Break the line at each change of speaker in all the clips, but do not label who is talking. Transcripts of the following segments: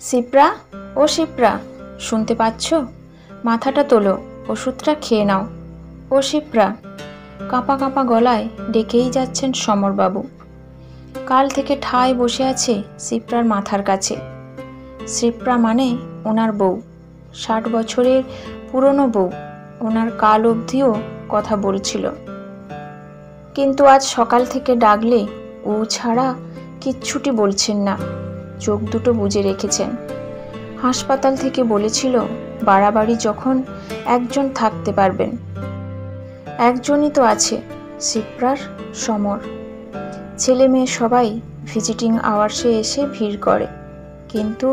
শিপ্রা, ও শিপ্রা, শুনতে পাচ্ছ? মাথাটা তোলো, ওষুধটা খেয়ে নাও। ও শিপ্রা। কাঁপা কাঁপা গলায় ডেকেই যাচ্ছেন সমরবাবু। কাল থেকে ঠায় বসে আছে শিপ্রার মাথার কাছে। শিপ্রা মানে ওনার বউ, 60 বছরের পুরনো বউ। ওনার কাল অবধিও কথা বলছিল, কিন্তু আজ সকাল থেকে ডাকলে ও ছাড়া কিচ্ছুটি বলছেন না। চোখ দুটো বুজে রেখেছেন। হাসপাতাল থেকে বলেছিল বাড়াবাড়ি যখন একজন থাকতে পারবেন। একজনই তো আছে, শিপ্রার সমর। ছেলে মেয়ে সবাই ভিজিটিং আওয়ার্সে এসে ভিড় করে, কিন্তু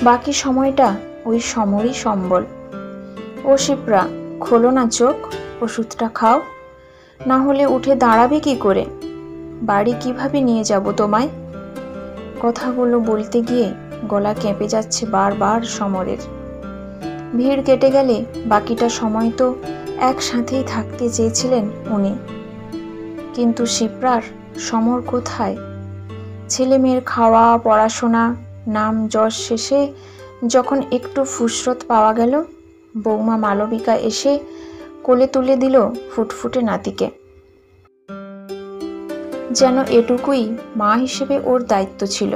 বাকি সময়টা ওই সমরই সম্বল। ও শিপ্রা, খোলো না চোখ, ওষুধটা খাও, না হলে উঠে দাঁড়াবে কি করে? বাড়ি কিভাবে নিয়ে যাব তোমায়? কথাগুলো বলতে গিয়ে গলা কেঁপে যাচ্ছে বারবার সমরের। ভিড় কেটে গেলে বাকিটা সময় তো একসাথেই থাকতে চেয়েছিলেন উনি, কিন্তু শিপ্রার সমর কোথায়? ছেলে মেয়ের খাওয়া, পড়াশোনা, নাম যশ শেষে যখন একটু ফুসরত পাওয়া গেল, বৌমা মালবিকা এসে কোলে তুলে দিল ফুটফুটে নাতিকে। যেন এটুকুই মা হিসেবে ওর দায়িত্ব ছিল।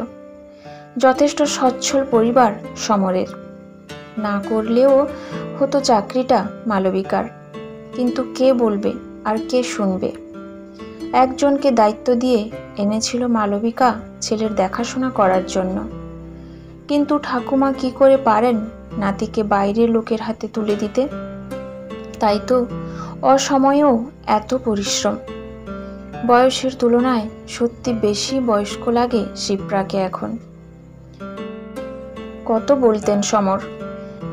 যথেষ্ট সচ্ছল পরিবার সমরের, না করলেও হতো চাকরিটা মালবিকার, কিন্তু কে বলবে আর কে শুনবে? একজনকে দায়িত্ব দিয়ে এনেছিল মালবিকা ছেলের দেখাশোনা করার জন্য, কিন্তু ঠাকুমা কি করে পারেন নাতিকে বাইরের লোকের হাতে তুলে দিতে? তাই তো অসময়েও এত পরিশ্রম। বয়সের তুলনায় সত্যি বেশি বয়স্ক লাগে শিপ্রাকে এখন। কত বলতেন সমর,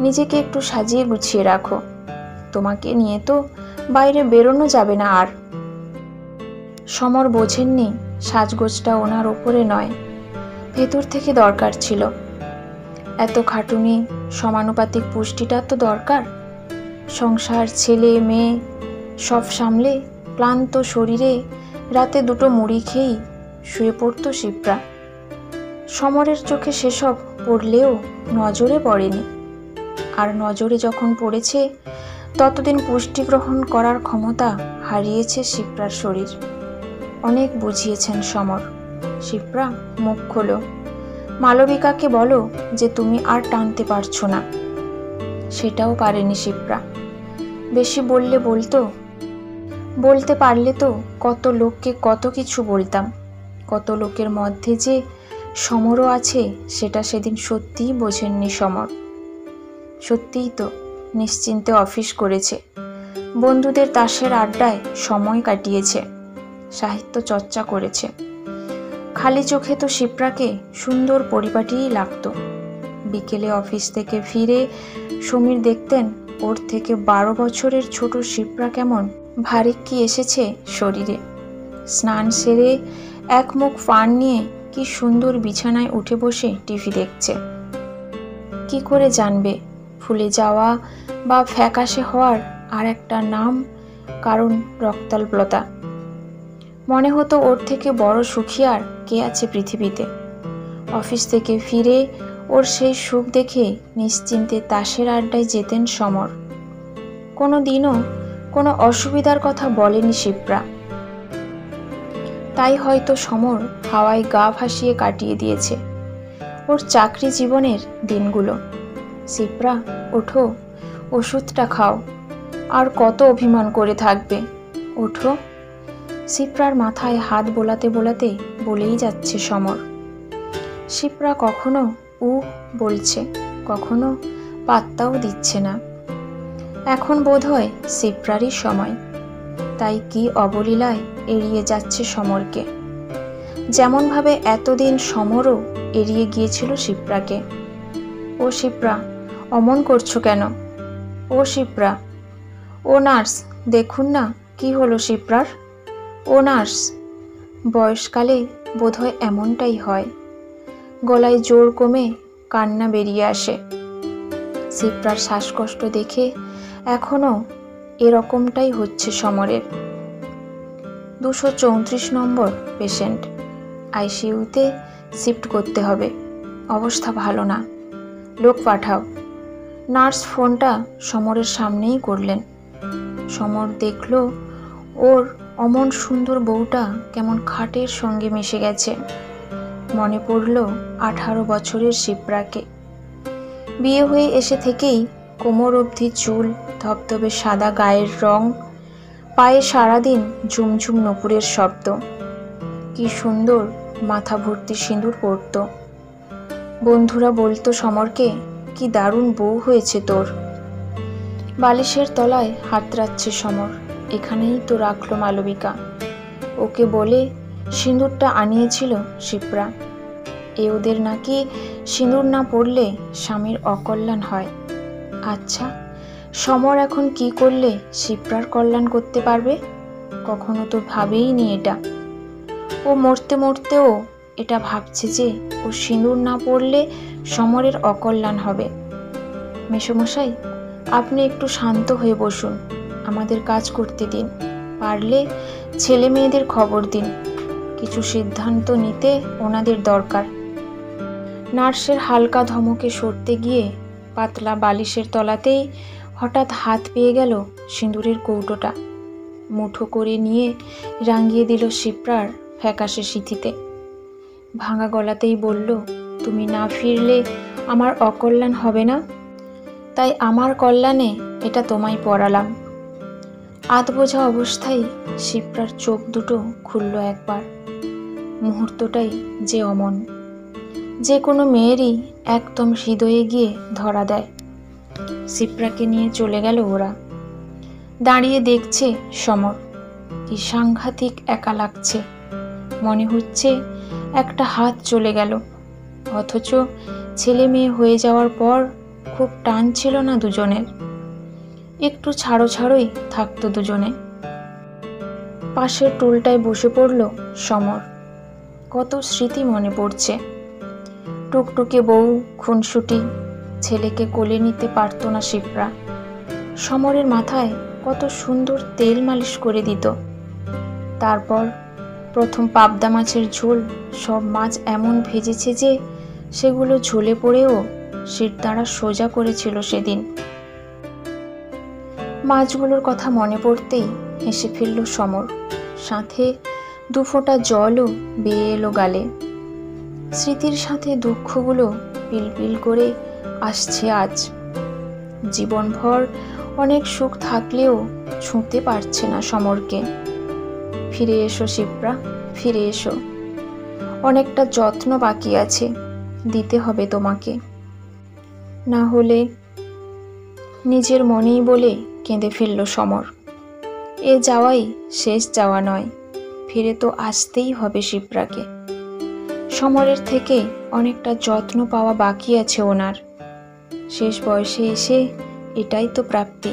নিজেকে একটু সাজিয়ে গুছিয়ে রাখো, তোমাকে নিয়ে তো বাইরে বেরোনো যাবে না আর। সমর বোঝেননি সাজগোজটা ওনার ওপরে নয়, ভেতর থেকে দরকার ছিল। এত খাটুনি, সমানুপাতিক পুষ্টিটা তো দরকার। সংসার, ছেলে মেয়ে সব সামলে ক্লান্ত শরীরে রাতে দুটো মুড়ি খেয়েই শুয়ে পড়ত শিপ্রা। সমরের চোখে সেসব পড়লেও নজরে পড়েনি, আর নজরে যখন পড়েছে ততদিন পুষ্টি গ্রহণ করার ক্ষমতা হারিয়েছে শিপ্রার শরীর। অনেক বুঝিয়েছেন সমর। শিপ্রা, মুখ খোলো, মালবিকাকে বলো যে তুমি আর টানতে পারছো না। সেটাও পারেনি শিপ্রা। বেশি বললে বলতো, বলতে পারলে তো কত লোককে কত কিছু বলতাম। কত লোকের মধ্যে যে সমরও আছে সেটা সেদিন সত্যিই বোঝেননি সমর। সত্যিই তো নিশ্চিন্তে অফিস করেছে, বন্ধুদের তাসের আড্ডায় সময় কাটিয়েছে, সাহিত্য চর্চা করেছে। খালি চোখে তো শিপ্রাকে সুন্দর পরিপাটিই লাগতো। বিকেলে অফিস থেকে ফিরে সমীর দেখতেন ওর থেকে 12 বছরের ছোট শিপ্রা কেমন ভারী কি এসেছে শরীরে। স্নান সেরে এক মুখ পান নিয়ে কি সুন্দর বিছানায় উঠে বসে টিভি দেখছে। কি করে জানবে ফুলে যাওয়া বা ফ্যাকাশে হওয়ার আর একটা নাম, কারণ রক্তাল্পতা। মনে হতো ওর থেকে বড় সুখী আর কে আছে পৃথিবীতে। অফিস থেকে ফিরে ওর সেই সুখ দেখে নিশ্চিন্তে তাসের আড্ডায় যেতেন সমর। কোনো দিনও কোনো অসুবিধার কথা বলেনি শিপ্রা। তাই হয়তো সমর হাওয়ায় গা ভাসিয়ে কাটিয়ে দিয়েছে ওর চাকরি জীবনের দিনগুলো। শিপ্রা, ওঠো, ওষুধটা খাও, আর কত অভিমান করে থাকবে, ওঠো। শিপ্রার মাথায় হাত বোলাতে বোলাতে বলেই যাচ্ছে সমর। শিপ্রা কখনো বলছে, কখনো পাত্তাও দিচ্ছে না। এখন বোধহয় শিপ্রারই সময়, তাই কি অবলীলায় এড়িয়ে যাচ্ছে সমরকে, যেমনভাবে এতদিন সমরও এড়িয়ে গিয়েছিল শিপ্রাকে। ও শিপ্রা, অমন করছো কেন? ও শিপ্রা। ও নার্স, দেখুন না কি হলো শিপ্রার। ও নার্স। বয়সকালে বোধহয় এমনটাই হয়, গলায় জোর কমে কান্না বেরিয়ে আসে। শিপ্রার শ্বাসকষ্ট দেখে এখনো এরকমটাই হচ্ছে সমরের। 234 নম্বর পেশেন্ট, আইসিইউতে শিফট করতে হবে, অবস্থা ভালো না। লোক পাঠাও। নার্স ফোনটা সমরের সামনেই করলেন। সমর দেখল ওর অমন সুন্দর বউটা কেমন খাটের সঙ্গে মিশে গেছে। মনে পড়ল 18 বছরের শিপ্রাকে। বিয়ে হয়ে এসে থেকেই কোমর অবধি চুল, ধবধবে সাদা গায়ের রং, পায়ে সারাদিন ঝুমঝুম নূপুরের শব্দ। কি সুন্দর মাথা ভর্তি সিঁদুর পরত। বন্ধুরা বলতো সমরকে, কি দারুণ বউ হয়েছে তোর। বালিশের তলায় হাত রাখছে সমর। এখানেই তো রাখলো মালবিকা। ওকে বলে সিঁদুরটা আনিয়েছিল শিপ্রা। ওদের নাকি সিঁদুর না পড়লে স্বামীর অকল্যাণ হয়। আচ্ছা, সমর এখন কি করলে শিপ্রার কল্যাণ করতে পারবে? কখনো তো ভাবেইনি এটা। ও মরতে মরতেও এটা ভাবছে যে ও সিঁদুর না পড়লে সমরের অকল্যাণ হবে। মেসোমশাই, আপনি একটু শান্ত হয়ে বসুন, আমাদের কাজ করতে দিন। পারলে ছেলে মেয়েদের খবর দিন। কিছু সিদ্ধান্ত নিতে ওনাদের দরকার। নার্সের হালকা ধমকে সরতে গিয়ে পাতলা বালিশের তলাতেই হঠাৎ হাত পেয়ে গেল সিঁদুরের কৌটোটা। মুঠো করে নিয়ে রাঙিয়ে দিল শিপ্রার ফ্যাকাশে সিঁথিতে। ভাঙা গলাতেই বলল, তুমি না ফিরলে আমার অকল্যাণ হবে না, তাই আমার কল্যাণে এটা তোমায় পরালাম। আধ বোঝা অবস্থায় শিপ্রার চোখ দুটো খুলল একবার। মুহূর্তটাই যে অমন, যে কোনো মেয়েরই একদম হৃদয়ে গিয়ে ধরা দেয়। শিপ্রাকে নিয়ে চলে গেল ওরা। দাঁড়িয়ে দেখছে সমর। কি সাংঘাতিক একা লাগছে। মনে হচ্ছে একটা হাত চলে গেল। অথচ ছেলে মেয়ে হয়ে যাওয়ার পর খুব টান ছিল না দুজনের। একটু ছাড়ো ছাড়োই থাকতো দুজনে। পাশের টুলটায় বসে পড়ল সমর। কত স্মৃতি মনে পড়ছে। টুকটুকে বউ, খুনসুটি, ছেলেকে কোলে নিতে পারত না শিপ্রা। সমরের মাথায় কত সুন্দর তেল মালিশ করে দিত। তারপর প্রথম পাবদা মাছের ঝোল, সব মাছ এমন ভেজেছে যে সেগুলো ঝোলে পড়েও শিরদাঁড়া সোজা করেছিল সেদিন। মাছগুলোর কথা মনে পড়তেই হেসে ফেলল সমর। সাথে দুফোঁটা জলও বেয়ে এলো গালে। স্মৃতির সাথে দুঃখগুলো পিলপিল করে আসছে আজ। জীবনভর অনেক সুখ থাকলেও ছুঁতে পারছে না সমরকে। ফিরে এসো শিপ্রা, ফিরে এসো। অনেকটা যত্ন বাকি আছে, দিতে হবে তোমাকে। না হলে, নিজের মনেই বলে কেঁদে ফেলল সমর। এ যাওয়াই শেষ যাওয়া নয়, ফিরে তো আসতেই হবে শিপ্রাকে। সমরের থেকে অনেকটা যত্ন পাওয়া বাকি আছে ওনার। শেষ বয়সে এসে এটাই তো প্রাপ্তি।